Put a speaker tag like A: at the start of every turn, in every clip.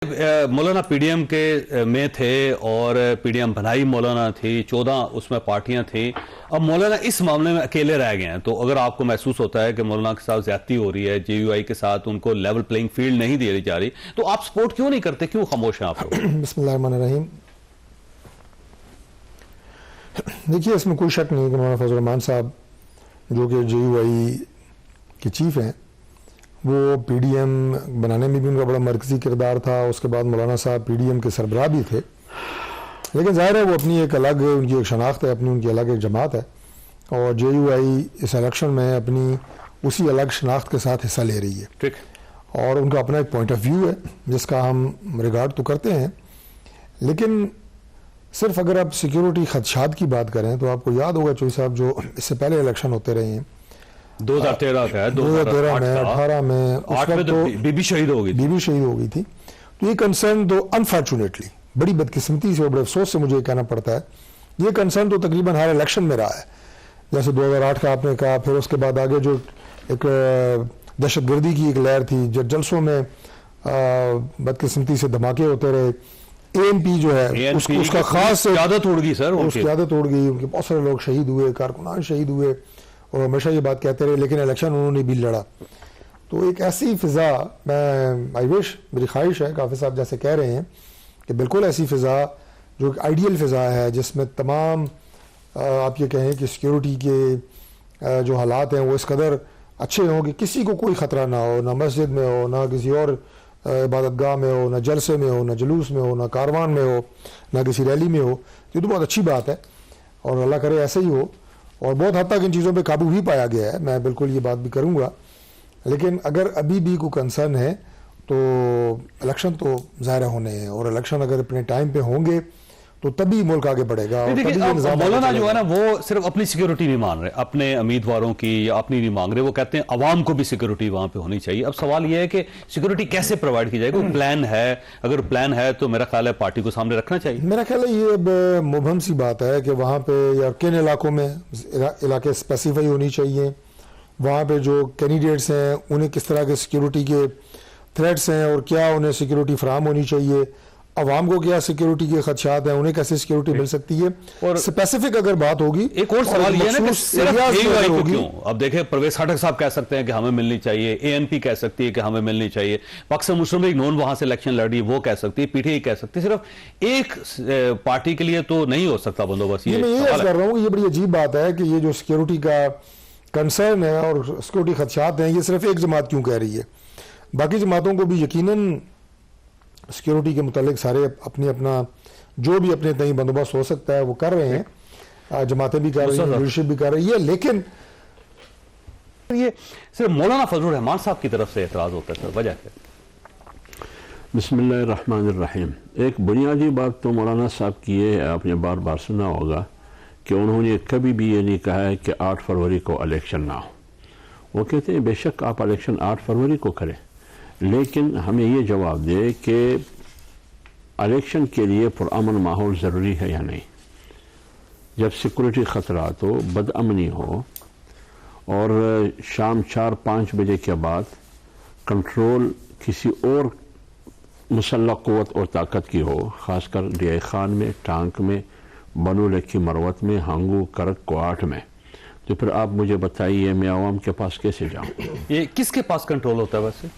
A: مولانا P D M کے میں تھے اور پی ڈی ایم بنائی مولانا تھی، 14 اس میں پارٹیاں تھیں. اب مولانا اس معاملے میں اکیلے رہ گئے ہیں. تو اگر آپ کو محسوس ہوتا ہے کہ مولانا کے ساتھ زیادتی ہو رہی ہے، جے یو آئی کے ساتھ ان کو لیول پلینگ فیلڈ نہیں دی جا رہی، تو آپ سپورٹ کیوں نہیں کرتے؟ کیوں خاموش ہیں آپ لوگ؟
B: بسم اللہ الرحمن الرحیم. دیکھیے، اس میں کوئی شک نہیں کہ مولانا فضل الرحمان صاحب جو کہ جے یو آئی کے چیف ہیں، وہ پی ڈی ایم بنانے میں بھی ان کا بڑا مرکزی کردار تھا. اس کے بعد مولانا صاحب پی ڈی ایم کے سربراہ بھی تھے. لیکن ظاہر ہے وہ اپنی ایک الگ ان کی ایک شناخت ہے، اپنی ان کی الگ ایک جماعت ہے، اور جے یو آئی اس الیکشن میں اپنی اسی الگ شناخت کے ساتھ حصہ لے رہی ہے.
A: ٹھیک. اور
B: ان کا اپنا ایک پوائنٹ آف ویو ہے جس کا ہم ریگارڈ تو کرتے ہیں. لیکن صرف اگر آپ سیکیورٹی خدشات کی بات کریں تو آپ کو یاد ہوگا چوئی صاحب، جو اس سے پہلے الیکشن ہوتے رہے ہیں
A: 2013 کا ہے،
B: 2013 میں، 18 میں،
A: 8 میں تو بی بی شہید ہو گئی
B: تھی. تو یہ کنسرن تو انفارچونیٹلی بڑی بدقسمتی سے اور بڑے افسوس سے مجھے یہ کہنا پڑتا ہے، یہ کنسرن تو تقریباً ہر الیکشن میں رہا ہے. جیسے 2008 کا آپ نے کہا، پھر اس کے بعد آگے جو ایک دہشت گردی کی ایک لہر تھی، جلسوں میں بدقسمتی سے دھماکے ہوتے رہے. اے این پی جو ہے اس کا خاص
A: قیادت اڑ گئی سر،
B: اس کی قیادت اڑ گئی. ان کے بہت سارے لوگ شہید ہوئے، کارکنان شہید ہوئے، اور ہمیشہ یہ بات کہتے رہے، لیکن الیکشن انہوں نے بھی لڑا. تو ایک ایسی فضا، میری خواہش ہے، کافی صاحب جیسے کہہ رہے ہیں کہ بالکل ایسی فضا جو ایک آئیڈیل فضا ہے، جس میں تمام آپ یہ کہیں کہ سیکیورٹی کے جو حالات ہیں وہ اس قدر اچھے ہوں کہ کسی کو کوئی خطرہ نہ ہو، نہ مسجد میں ہو، نہ کسی اور عبادت گاہ میں ہو، نہ جلسے میں ہو، نہ جلوس میں ہو، نہ کاروان میں ہو، نہ کسی ریلی میں ہو. یہ تو بہت اچھی بات ہے، اور اللہ کرے ایسے ہی ہو. اور بہت حد تک ان چیزوں پہ قابو بھی پایا گیا ہے، میں بالکل یہ بات بھی کروں گا. لیکن اگر ابھی بھی کوئی کنسرن ہے تو الیکشن تو ظاہر ہونے ہیں، اور الیکشن اگر اپنے ٹائم پہ ہوں گے تو تبھی ملک آگے بڑھے گا.
A: مولانا جو ہے نا، وہ صرف اپنی سیکیورٹی نہیں مان رہے، اپنے امیدواروں کی یا اپنی نہیں مانگ رہے. وہ کہتے ہیں عوام کو بھی سیکیورٹی وہاں پہ ہونی چاہیے. اب سوال یہ ہے کہ سیکیورٹی کیسے پرووائڈ کی جائے؟ کوئی پلان ہے؟ اگر پلان ہے تو میرا خیال ہے پارٹی کو سامنے رکھنا چاہیے.
B: میرا خیال ہے یہ اب مبہم سی بات ہے کہ وہاں پہ یا کن علاقوں میں علاقے اسپیسیفائی ہونی چاہیے، وہاں پہ جو کینڈیڈیٹس ہیں انہیں کس طرح کے سیکیورٹی کے تھریٹس ہیں اور کیا انہیں سیکیورٹی فراہم ہونی چاہیے، عوام کو کیا سیکیورٹی کے خدشات ہیں، انہیں کیسے سیکیورٹی مل سکتی ہے. اور اسپیسیفک اگر بات ہوگی.
A: ایک اور سوال یہ ہے نا کہ صرف جے یو آئی کو کیوں؟ اب دیکھیں، پرویز خٹک صاحب کہہ سکتے ہیں کہ ہمیں ملنی چاہیے، اے این پی کہہ سکتی ہے کہ ہمیں ملنی چاہیے، پاکستان مسلم لیگ نون وہاں سے الیکشن لڑ رہی ہے، وہ کہہ سکتی ہے، پی ٹی آئی کہہ سکتی ہے. صرف ایک پارٹی کے لیے تو نہیں ہو سکتا بندوبست.
B: میں یہ عرض کر رہا ہوں کہ یہ بڑی عجیب بات ہے کہ یہ جو سیکیورٹی کا کنسرن ہے اور سیکیورٹی خدشات ہیں، یہ صرف ایک جماعت کیوں کہہ رہی ہے؟ باقی جماعتوں کو بھی یقیناً سیکیورٹی کے متعلق سارے اپنا جو بھی اپنے تئیں بندوبست ہو سکتا ہے وہ کر رہے ہیں، جماعتیں بھی کر رہی ہیں، لیڈرشپ بھی کر رہی ہے. لیکن
A: یہ صرف مولانا فضل الرحمان صاحب کی طرف سے اعتراض ہوتا ہے، سر وجہ ہے؟
C: بسم اللہ الرحمن الرحیم. ایک بنیادی بات تو مولانا صاحب کی یہ آپ نے بار بار سنا ہوگا کہ انہوں نے کبھی بھی یہ نہیں کہا ہے کہ 8 فروری کو الیکشن نہ ہو. وہ کہتے ہیں بے شک آپ الیکشن 8 فروری کو کریں، لیکن ہمیں یہ جواب دے کہ الیکشن کے لیے پرامن ماحول ضروری ہے یا نہیں. جب سیکورٹی خطرات ہو، بد امنی ہو، اور شام 4-5 بجے کے بعد کنٹرول کسی اور مسلح قوت اور طاقت کی ہو، خاص کر ڈی آئی خان میں، ٹانک میں، بنو لکھی مروت میں، ہانگو کرک کوآٹھ میں، تو پھر آپ مجھے بتائیے میں عوام کے پاس کیسے جاؤں؟
A: یہ کس کے پاس کنٹرول ہوتا ہے ویسے؟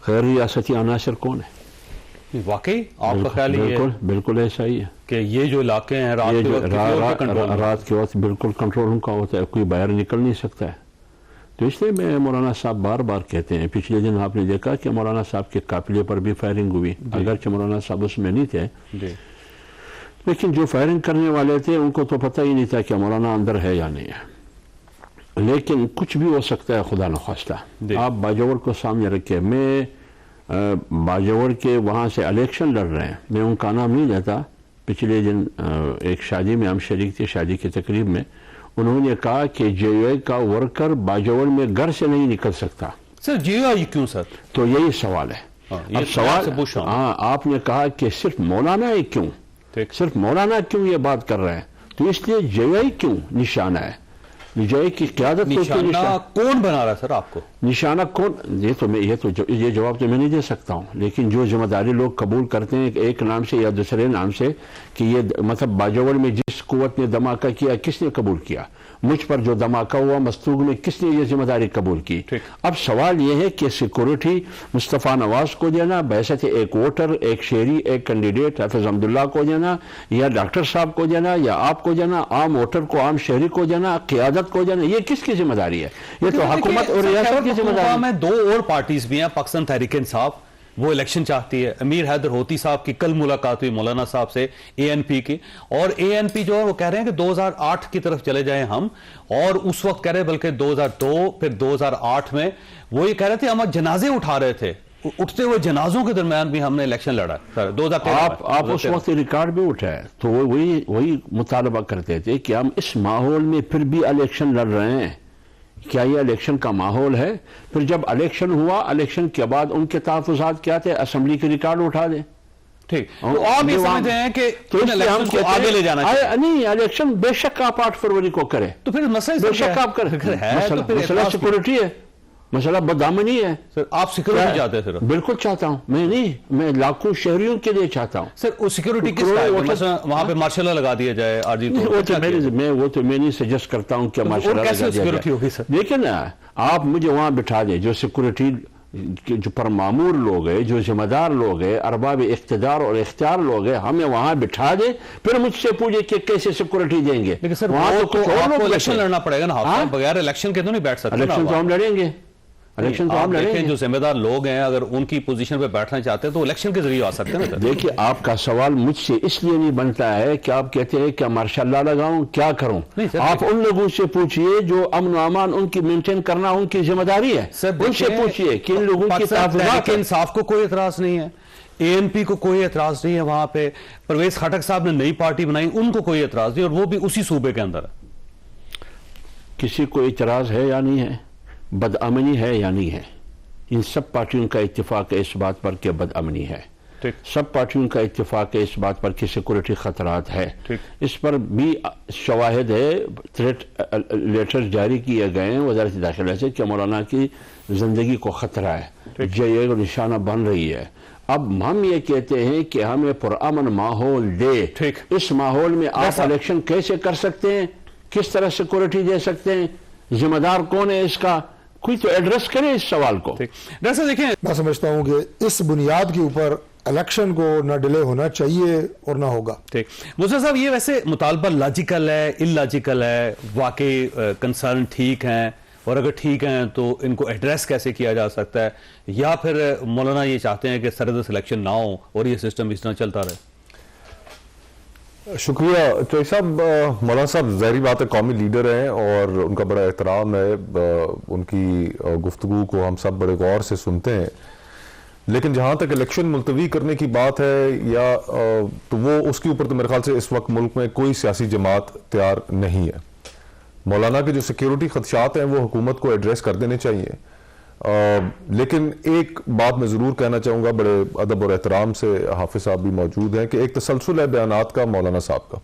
C: غیر ریاستی عناصر کون ہے؟
A: واقعی آپ کا خیال یہ ہے؟
C: بالکل ایسا ہی ہے
A: کہ یہ جو علاقے ہیں رات
C: کے وقت بالکل کنٹرول ان کا ہوتا ہے، کوئی باہر نکل نہیں سکتا ہے. تو اس لیے میں مولانا صاحب بار بار کہتے ہیں، پچھلے دن آپ نے دیکھا کہ مولانا صاحب کے قافلے پر بھی فائرنگ ہوئی، اگرچہ مولانا صاحب اس میں نہیں تھے، لیکن جو فائرنگ کرنے والے تھے ان کو تو پتہ ہی نہیں تھا کہ مولانا اندر ہے یا نہیں ہے. لیکن کچھ بھی ہو سکتا ہے، خدا نخواستہ. آپ باجوڑ کو سامنے رکھے، میں باجوڑ کے وہاں سے الیکشن لڑ رہے ہیں، میں ان کا نام نہیں لیتا. پچھلے دن ایک شادی میں ہم شریک تھے، شادی کی تقریب میں انہوں نے کہا کہ جے یو آئی کا ورکر باجوڑ میں گھر سے نہیں نکل سکتا.
A: سر جے یو آئی کیوں سر؟
C: تو یہی سوال ہے. اب سوال آپ نے کہا کہ صرف مولانا ہے، کیوں صرف مولانا کیوں یہ بات کر رہے ہیں؟ تو اس لیے جے یو آئی کیوں نشانہ ہے. نجائی کی قیادت کو کیوں
A: نشانہ کون بنا رہا ہے سر آپ کو؟
C: نشانہ کون؟ یہ جواب تو میں نہیں دے سکتا ہوں، لیکن جو ذمہ داری لوگ قبول کرتے ہیں ایک نام سے یا دوسرے نام سے کہ یہ مطلب باجوڑ میں جس قوت نے دھماکہ کیا کس نے قبول کیا، مجھ پر جو دھماکہ ہوا مستوگ میں کس نے یہ ذمہ داری قبول کی؟ اب سوال یہ ہے کہ سیکورٹی مصطفیٰ نواز کو دینا، بحیثیت ایک ووٹر، ایک شہری، ایک کینڈیڈیٹ حافظ حمداللہ کو دینا، یا ڈاکٹر صاحب کو دینا، یا آپ کو دینا، عام ووٹر کو، عام شہری کو دینا، قیادت کو دینا، یہ کس کی ذمہ داری ہے؟ یہ تو حکومت اور ریاست کی ذمہ داری ہے۔
A: دو اور پارٹیز بھی ہیں، پاکستان تحریک انصاف وہ الیکشن چاہتی ہے، امیر حیدر ہوتی صاحب کی کل ملاقات ہوئی مولانا صاحب سے اے این پی کی، اور اے این پی جو ہے وہ کہہ رہے ہیں کہ 2008 کی طرف چلے جائیں ہم، اور اس وقت کہہ رہے بلکہ 2002 پھر 2008 میں وہ یہ کہہ رہے تھے ہم جنازے اٹھا رہے تھے، اٹھتے ہوئے جنازوں کے درمیان بھی ہم نے الیکشن لڑا سر 2013
C: آپ اس وقت ریکارڈ بھی اٹھائے تو وہی مطالبہ کرتے تھے کہ ہم اس ماحول میں پھر بھی الیکشن لڑ رہے ہیں، کیا یہ الیکشن کا ماحول ہے؟ پھر جب الیکشن ہوا، الیکشن کے بعد ان کے تحفظات کیا تھے؟ اسمبلی کے ریکارڈ اٹھا دیں۔
A: ٹھیک، تو آپ یہ سمجھتے ہیں کہ ان الیکشن کو آگے لے جانا چاہیے؟
C: نہیں، الیکشن بے شک آپ 8 فروری کو کریں،
A: تو پھر مسئلہ
C: بے شک آپ کریں، مسئلہ سیکورٹی ہے، مسئلہ بدامنی ہے۔
A: سر آپ سیکورٹی چاہتے ہیں؟ سر
C: بالکل چاہتا ہوں، میں لاکھوں شہریوں کے لیے چاہتا ہوں۔
A: سر سیکورٹی کس طرح ہے؟ مثلا وہاں پہ مارشل لا لگا دیا جائے عارضی طور پر؟
C: وہ تو میں نہیں سجیسٹ کرتا ہوں کہ مارشل لا لگا دیا
A: سیکورٹی ہوگی سر؟
C: جائے، لیکن آپ مجھے وہاں بٹھا دیں، جو سیکورٹی جو پر معمور لوگ ہیں، جو ذمہ دار لوگ ہیں، ارباب اقتدار اور اختیار لوگ ہیں، ہمیں وہاں بٹھا دیں، پھر مجھ سے پوچھیں کہ کیسے سیکورٹی دیں گے۔
A: لیکن سر وہاں تو آپ کو الیکشن لڑنا پڑے گا نا، بغیر الیکشن کے تو نہیں بیٹھ سکتے۔
C: الیکشن تو ہم لڑیں گے، الیکشن تو ہم لڑیں گے۔
A: جو ذمہ دار لوگ ہیں اگر ان کی پوزیشن پہ بیٹھنا چاہتے ہیں تو الیکشن کے ذریعے آ سکتے ہیں نا۔
C: دیکھیے آپ کا سوال مجھ سے اس لیے نہیں بنتا ہے کہ آپ کہتے ہیں کہ مارشل لا لگاؤں، کیا کروں؟ آپ ان لوگوں سے پوچھئے جو امن و امان ان کی مینٹین کرنا ان کی ذمہ داری ہے، ان سے پوچھئے کہ ان لوگوں کی
A: تحریک انصاف کو کوئی اعتراض نہیں ہے، اے این پی کو کوئی اعتراض نہیں ہے، وہاں پہ پرویز خٹک صاحب نے نئی پارٹی بنائی ان کو کوئی اعتراض نہیں، اور وہ بھی اسی صوبے کے اندر ہے۔
C: کسی کو اعتراض ہے یا نہیں ہے؟ بدامنی ہے یا نہیں ہے؟ ان سب پارٹیوں کا اتفاق ہے اس بات پر کہ بدامنی ہے، سب پارٹیوں کا اتفاق ہے اس بات پر کہ سیکورٹی خطرات ہے، اس پر بھی شواہد ہے، تھریٹ لیٹر جاری کیے گئے ہیں وزارت داخلہ سے کہ مولانا کی زندگی کو خطرہ ہے، یہ نشانہ بن رہی ہے۔ اب ہم یہ کہتے ہیں کہ ہمیں پرامن ماحول دے، اس ماحول میں آپ الیکشن کیسے کر سکتے ہیں؟ کس طرح سیکورٹی دے سکتے ہیں؟ ذمہ دار کون ہے اس کا؟ کوئی تو ایڈریس کرے اس سوال کو۔
A: ڈاکٹر صاحب دیکھیں،
B: میں سمجھتا ہوں کہ اس بنیاد کے اوپر الیکشن کو نہ ڈیلے ہونا چاہیے اور نہ ہوگا۔
A: ٹھیک، مصطفیٰ صاحب یہ ویسے مطالبہ لاجیکل ہے، ان لاجیکل ہے، واقعی کنسرن ٹھیک ہیں، اور اگر ٹھیک ہیں تو ان کو ایڈریس کیسے کیا جا سکتا ہے، یا پھر مولانا یہ چاہتے ہیں کہ سرد سلیکشن نہ ہو اور یہ سسٹم اس طرح چلتا رہے؟
D: شکریہ چوئی صاحب۔ مولانا صاحب ظاہری بات ہے قومی لیڈر ہیں اور ان کا بڑا احترام ہے، ان کی گفتگو کو ہم سب بڑے غور سے سنتے ہیں، لیکن جہاں تک الیکشن ملتوی کرنے کی بات ہے یا تو وہ اس کے اوپر تو میرے خیال سے اس وقت ملک میں کوئی سیاسی جماعت تیار نہیں ہے۔ مولانا کے جو سیکیورٹی خدشات ہیں وہ حکومت کو ایڈریس کر دینے چاہیے، لیکن ایک بات میں ضرور کہنا چاہوں گا، بڑے ادب اور احترام سے حافظ صاحب بھی موجود ہیں، کہ ایک تسلسل ہے بیانات کا مولانا صاحب کا۔